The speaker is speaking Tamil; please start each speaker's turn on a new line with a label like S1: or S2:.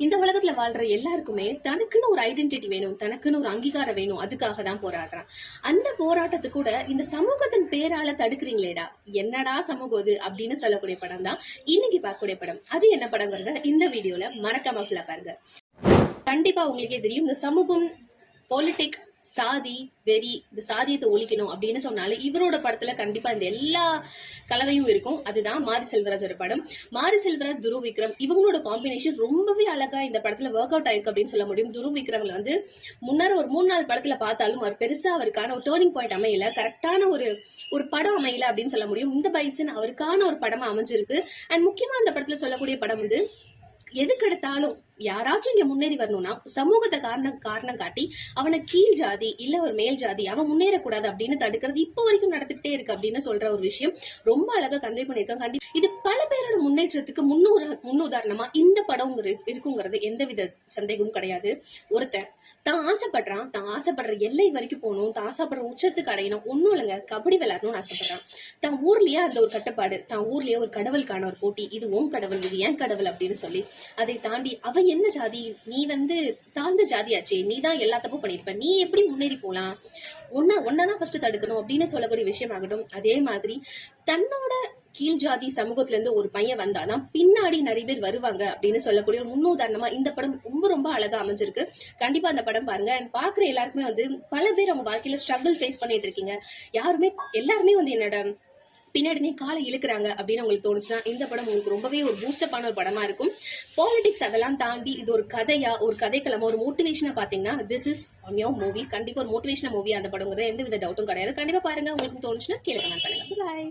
S1: இந்த உலகத்துல வாழ்ற எல்லாருக்குமே தனக்குன்னு ஒரு ஐடென்டிட்டி வேணும், தனக்குன்னு ஒரு அங்கீகாரம் வேணும். அதுக்காக தான் போராடுறான். அந்த போராட்டத்து கூட இந்த சமூகத்தின் பேரால தடுக்கிறீங்களேடா, என்னடா சமூகம் இது அப்படின்னு சொல்லக்கூடிய படம் தான் இன்னைக்கு பார்க்கக்கூடிய படம். அது என்ன படம்ங்கிறத இந்த வீடியோல மறக்காம ஃபுல்லா பாருங்க. கண்டிப்பா உங்களுக்கே தெரியும், இந்த சமூகம், பாலிடிக், சாதி வெறி, இந்த சாதியத்தை ஒழிக்கணும் அப்படின்னு சொன்னாலே இவரோட படத்துல கண்டிப்பா இந்த எல்லா கலவையும் இருக்கும். அதுதான் மாரி செல்வராஜோட படம். மாரி செல்வராஜ், துருவ் விக்ரம் இவங்களோட காம்பினேஷன் ரொம்பவே அழகா இந்த படத்துல ஒர்க் அவுட் ஆயிருக்கு அப்படின்னு சொல்ல முடியும். துருவ் விக்ரம்ல வந்து முன்னர் ஒரு 3-4 படத்துல பார்த்தாலும் அவர் பெருசா அவருக்கான ஒரு டேர்னிங் பாயிண்ட் அமையல, கரெக்டான ஒரு படம் அமையல அப்படின்னு சொல்ல முடியும். இந்த பைசன் அவருக்கான ஒரு படமா அமைஞ்சிருக்கு. அண்ட் முக்கியமா அந்த படத்துல சொல்லக்கூடிய படம் வந்து எதுக்கு எடுத்தாலும் யாராச்சும் இங்க முன்னேறி வரணும்னா சமூகத்தை காரணம் காட்டி அவனை கீழ் ஜாதி இல்ல ஒரு மேல் ஜாதி அவன் முன்னேறக்கூடாது அப்படின்னு தடுக்கிறது இப்போ வரைக்கும் நடந்துகிட்டே இருக்கு அப்படின்னு சொல்ற ஒரு விஷயம் ரொம்ப அழகா கன்வே பண்ணிருக்காங்க. இது பல பேரோட முன்னேற்றத்துக்கு முன்னுதாரணமா இந்த படம் இருக்குங்கிறது எந்தவித சந்தேகமும் கிடையாது. ஒருத்தன் தான் ஆசைப்படுறான், தான் ஆசைப்படுற எல்லை வரைக்கும் போகணும், தான் ஆசைப்படுற உச்சத்துக்கு அடையணும், ஒன்னும் இல்லைங்க, கபடி விளையாடணும்னு ஆசைப்படுறான். தான் ஊர்லயே அந்த ஒரு கட்டுப்பாடு, தான் ஊர்லயே ஒரு கடவுளுக்கான ஒரு போட்டி, இது உன் கடவுள், இது ஏன் கடவுள் அப்படின்னு சொல்லி அதை தாண்டி அவன் என்ன ஜாதி, நீ வந்து தாழ்ந்த ஜாதியாச்சே, நீ தான் எல்லா தப்பும் பண்ணிருப்ப, நீ எப்படி முன்னேறி போலாம், ஒன்னதான் ஃபர்ஸ்ட் தடுக்கணும் அப்படின்னு சொல்லக்கூடிய விஷயம் ஆகட்டும். அதே மாதிரி தன்னோட கீழ் ஜாதி சமூகத்துல இருந்து ஒரு பையன் வந்தாதான் பின்னாடி நிறைய பேர் வருவாங்க அப்படின்னு சொல்லக்கூடிய ஒரு முன்னுதாரணமா இந்த படம் ரொம்ப ரொம்ப அழகா அமைஞ்சிருக்கு. கண்டிப்பா அந்த படம் பாருங்க. அண்ட் பாக்குற எல்லாருக்குமே வந்து பல பேர் அவங்க வாழ்க்கையில ஸ்ட்ரகிள் ஃபேஸ் பண்ணிட்டு இருக்கீங்க, எல்லாருமே வந்து என்னோட பின்னாடி காலை இழுக்கிறாங்க அப்படின்னு உங்களுக்கு தோணுச்சுன்னா இந்த படம் உங்களுக்கு ரொம்பவே ஒரு பூஸ்டப்பான ஒரு படமா இருக்கும். பாலிடிக்ஸ் அதெல்லாம் தாண்டி இது ஒரு கதையா, ஒரு கதைக்களமா, ஒரு மோட்டிவேஷனா பாத்தீங்கன்னா this is on your movie. கண்டிப்பா ஒரு மோட்டிவேஷன் மூவி அந்த படங்கிறது எந்த வித டவுட்டும் கிடையாது. கண்டிப்பா பாருங்க. உங்களுக்கு தோணுச்சுன்னா கீழே கமெண்ட் பண்ணுங்க. பாய்.